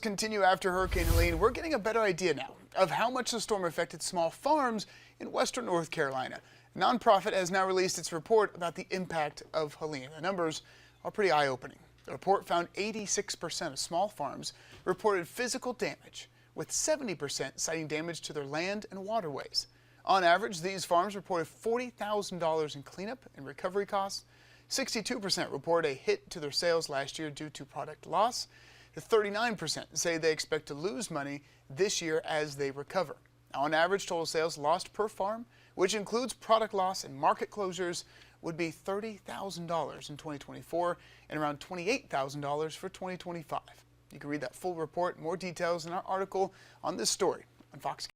Continue after Hurricane Helene, we're getting a better idea now of how much the storm affected small farms in western North Carolina. A nonprofit has now released its report about the impact of Helene. The numbers are pretty eye-opening. The report found 86% of small farms reported physical damage, with 70% citing damage to their land and waterways. On average, these farms reported $40,000 in cleanup and recovery costs. 62% report a hit to their sales last year due to product loss. The 39% say they expect to lose money this year as they recover. On average, total sales lost per farm, which includes product loss and market closures, would be $30,000 in 2024 and around $28,000 for 2025. You can read that full report, more details in our article on this story on Fox.